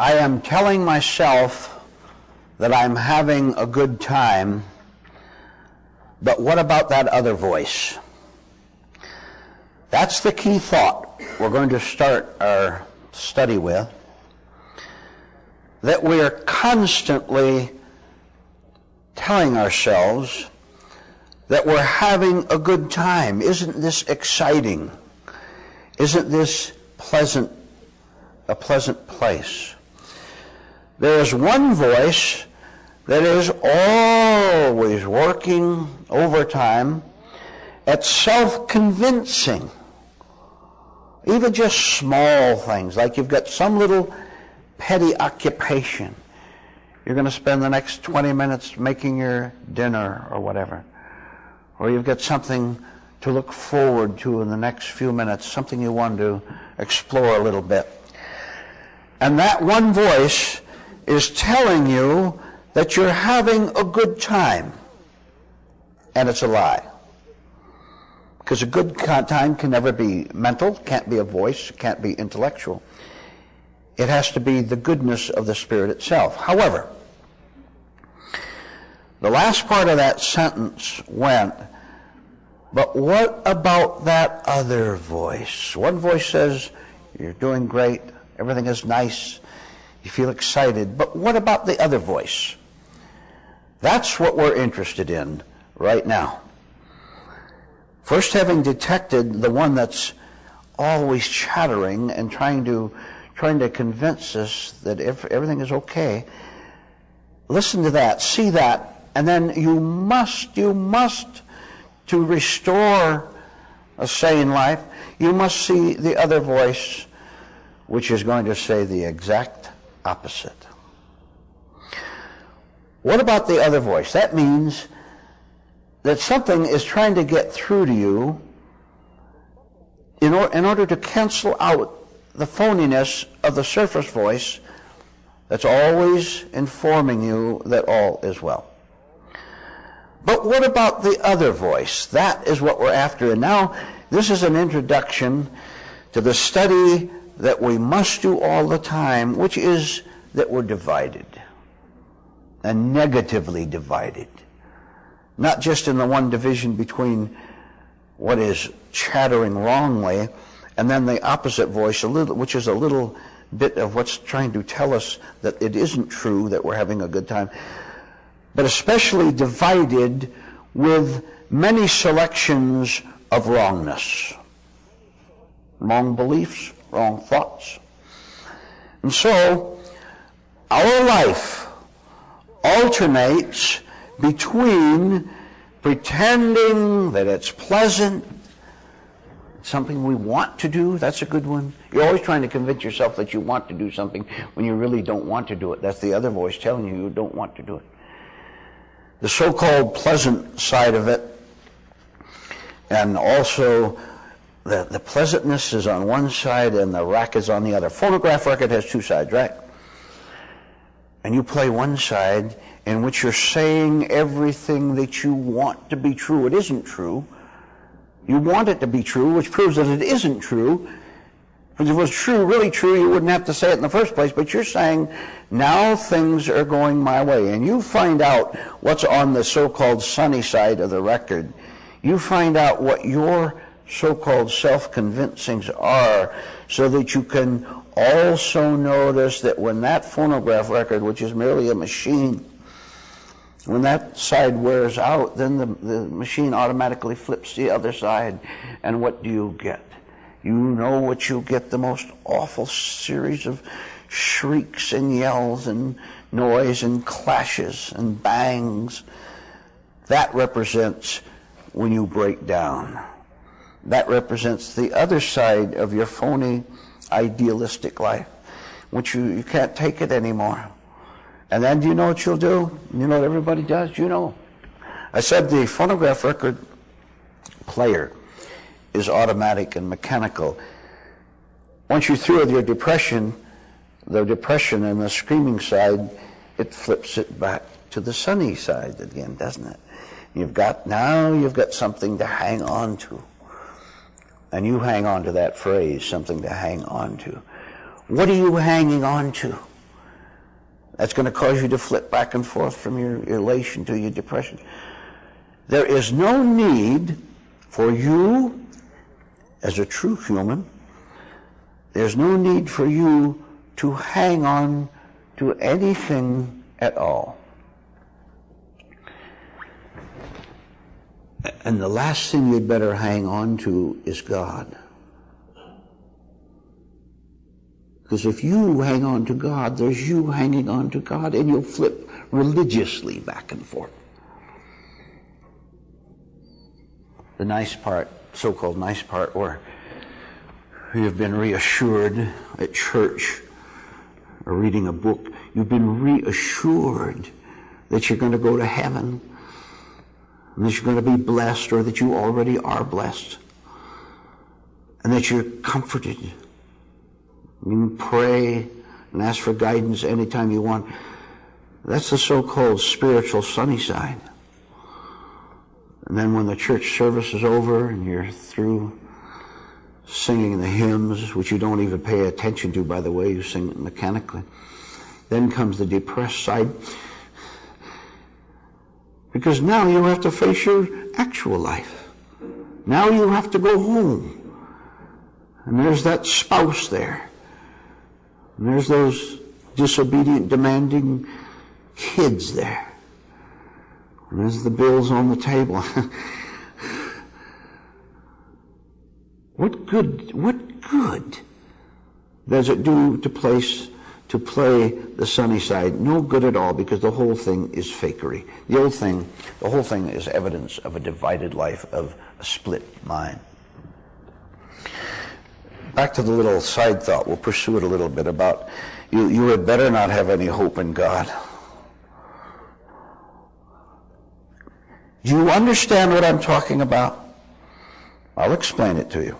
I am telling myself that I'm having a good time, but what about that other voice? That's the key thought we're going to start our study with, that we are constantly telling ourselves that we're having a good time. Isn't this exciting? Isn't this a pleasant place? There is one voice that is always working overtime at self-convincing. Even just small things, like you've got some little petty occupation. You're going to spend the next 20 minutes making your dinner or whatever. Or you've got something to look forward to in the next few minutes, something you want to explore a little bit. And that one voice is telling you that you're having a good time. And it's a lie. Because a good time can never be mental, can't be a voice, can't be intellectual. It has to be the goodness of the Spirit itself. However, the last part of that sentence went, but what about that other voice? One voice says, you're doing great, everything is nice, you feel excited, but what about the other voice? That's what we're interested in right now. First, having detected the one that's always chattering and trying to convince us that everything is okay, listen to that, see that, and then you must, to restore a sane life, you must see the other voice, which is going to say the exact opposite. What about the other voice? That means that something is trying to get through to you in order to cancel out the phoniness of the surface voice that's always informing you that all is well. But what about the other voice? That is what we're after. And now, this is an introduction to the study that we must do all the time, which is that we're divided, and negatively divided. Not just in the one division between what is chattering wrongly and then the opposite voice, which is a little bit of what's trying to tell us that it isn't true, that we're having a good time, but especially divided with many selections of wrongness. Wrong beliefs, wrong thoughts. And so, our life alternates between pretending that it's pleasant, something we want to do. That's a good one. You're always trying to convince yourself that you want to do something when you really don't want to do it. That's the other voice telling you don't want to do it. The so-called pleasant side of it, and also the pleasantness is on one side and the rack is on the other. Phonograph record has two sides, right? And you play one side in which you're saying everything that you want to be true. It isn't true. You want it to be true, which proves that it isn't true. Because if it was true, really true, you wouldn't have to say it in the first place. But you're saying, now things are going my way. And you find out what's on the so-called sunny side of the record. You find out what your so-called self-convincings are, so that you can also notice that when that phonograph record, which is merely a machine, when that side wears out, then the machine automatically flips the other side. And what do you get? You know what you get, the most awful series of shrieks and yells and noise and clashes and bangs. That represents when you break down. That represents the other side of your phony, idealistic life, which you can't take it anymore. And then do you know what you'll do? You know what everybody does? You know. I said the phonograph record player is automatic and mechanical. Once you're through with your depression, the depression and the screaming side, it flips it back to the sunny side again, doesn't it? You've got something to hang on to. And you hang on to that phrase, something to hang on to. What are you hanging on to? That's going to cause you to flip back and forth from your elation to your depression. There is no need for you, as a true human, there's no need for you to hang on to anything at all. And the last thing you'd better hang on to is God. Because if you hang on to God, there's you hanging on to God, and you'll flip religiously back and forth. The nice part, so-called nice part, where you've been reassured at church or reading a book, you've been reassured that you're going to go to heaven, and that you're going to be blessed, or that you already are blessed, and that you're comforted. You can pray and ask for guidance anytime you want. That's the so-called spiritual sunny side. And then when the church service is over and you're through singing the hymns, which you don't even pay attention to, by the way, you sing it mechanically, then comes the depressed side. Because now you have to face your actual life. Now you have to go home. And there's that spouse there. And there's those disobedient, demanding kids there. And there's the bills on the table. What good does it do to play the sunny side? No good at all, because the whole thing is fakery. The whole thing is evidence of a divided life, of a split mind. Back to the little side thought, we'll pursue it a little bit about you had better not have any hope in God. Do you understand what I'm talking about? I'll explain it to you.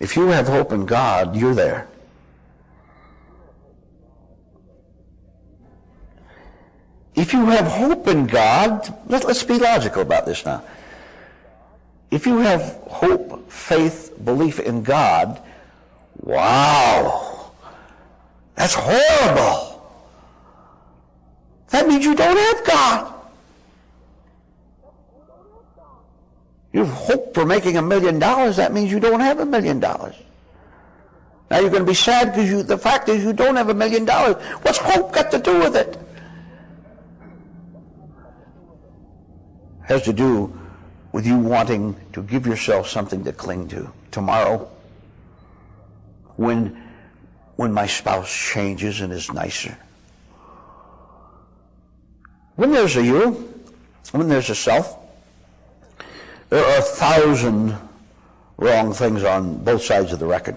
If you have hope in God, you're there. If you have hope in God, let's be logical about this now. If you have hope, faith, belief in God, wow, that's horrible. That means you don't have God. You have hope for making $1 million, that means you don't have $1 million. Now you're going to be sad because the fact is you don't have $1 million. What's hope got to do with it? Has to do with you wanting to give yourself something to cling to. Tomorrow, when my spouse changes and is nicer. When there's a you, when there's a self, there are 1,000 wrong things on both sides of the record.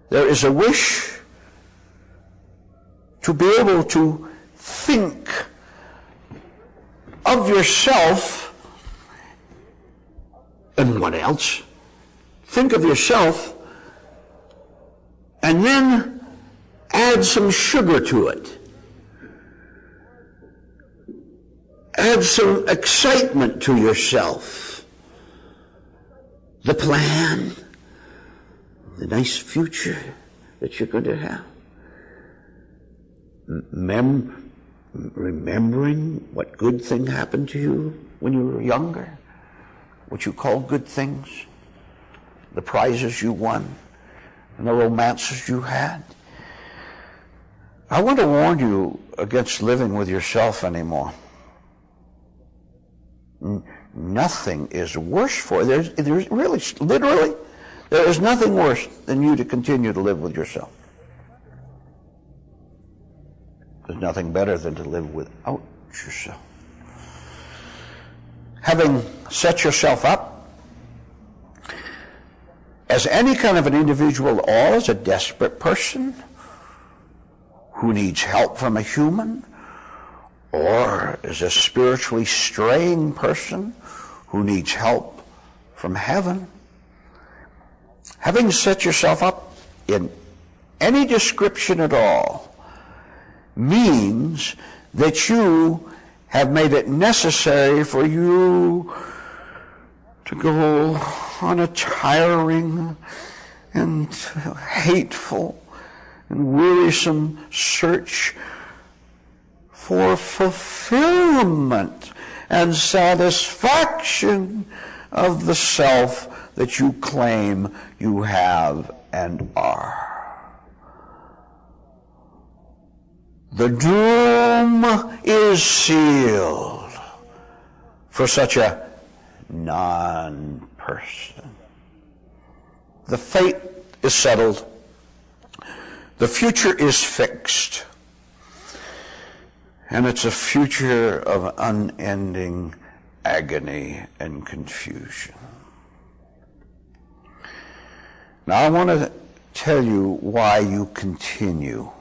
There is a wish to be able to think of yourself and what else? Think of yourself and then add some sugar to it. Add some excitement to yourself. The plan, the nice future that you're going to have. Remembering what good thing happened to you when you were younger, what you call good things, the prizes you won, and the romances you had. I want to warn you against living with yourself anymore. Nothing is worse for you. There's really, literally, there is nothing worse than you to continue to live with yourself. There's nothing better than to live without yourself. Having set yourself up as any kind of an individual or as a desperate person who needs help from a human, or as a spiritually straying person who needs help from heaven, having set yourself up in any description at all means that you have made it necessary for you to go on a tiring and hateful and wearisome search for fulfillment and satisfaction of the self that you claim you have and are. The doom is sealed for such a non-person. The fate is settled. The future is fixed. And it's a future of unending agony and confusion. Now I want to tell you why you continue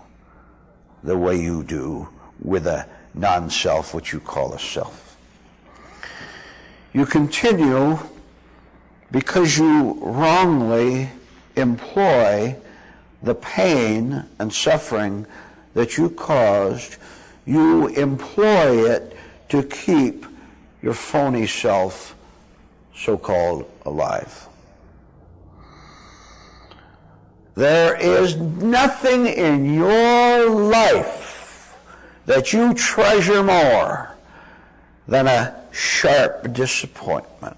the way you do with a non-self, which you call a self. You continue because you wrongly employ the pain and suffering that you caused. You employ it to keep your phony self, so-called, alive. There is nothing in your life that you treasure more than a sharp disappointment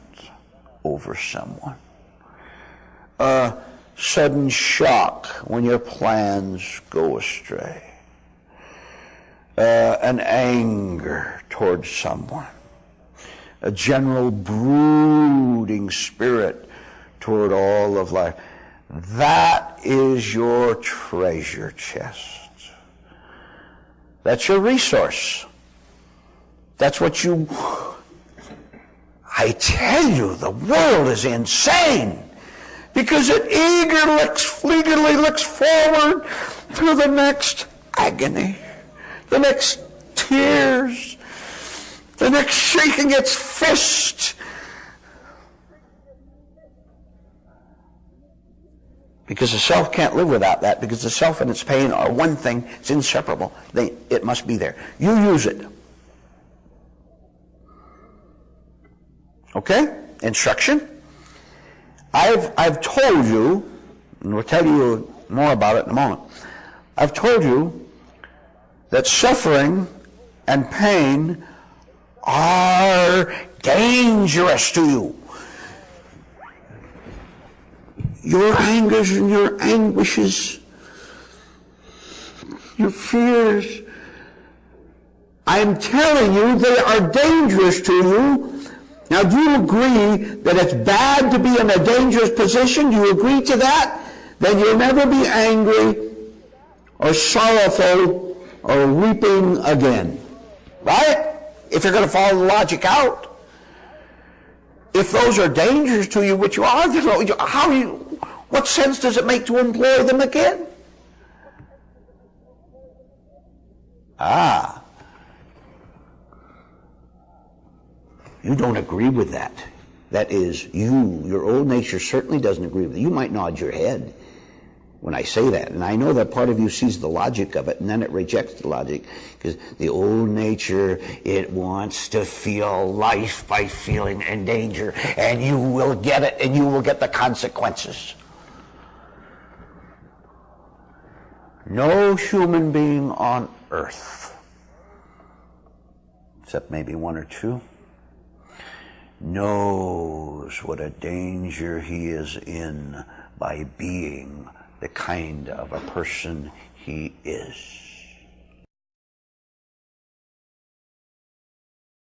over someone. A sudden shock when your plans go astray. An anger towards someone. A general brooding spirit toward all of life. That is your treasure chest. That's your resource. That's what you... I tell you, the world is insane because it eagerly looks forward to the next agony, the next tears, the next shaking its fist. Because the self can't live without that, because the self and its pain are one thing. It's inseparable. It must be there. You use it. Okay? Instruction. I've told you, and we'll tell you more about it in a moment. I've told you that suffering and pain are dangerous to you. Your angers and your anguishes, your fears, I'm telling you, they are dangerous to you. Now, do you agree that it's bad to be in a dangerous position? Do you agree to that? Then you'll never be angry or sorrowful or weeping again. Right? If you're going to follow the logic out. If those are dangerous to you, which you are, what sense does it make to employ them again? You don't agree with that. That is, your old nature certainly doesn't agree with it. You might nod your head when I say that, and I know that part of you sees the logic of it, and then it rejects the logic, because the old nature, it wants to feel life by feeling in danger, and you will get it, and you will get the consequences. No human being on earth, except maybe one or two, knows what a danger he is in by being the kind of a person he is.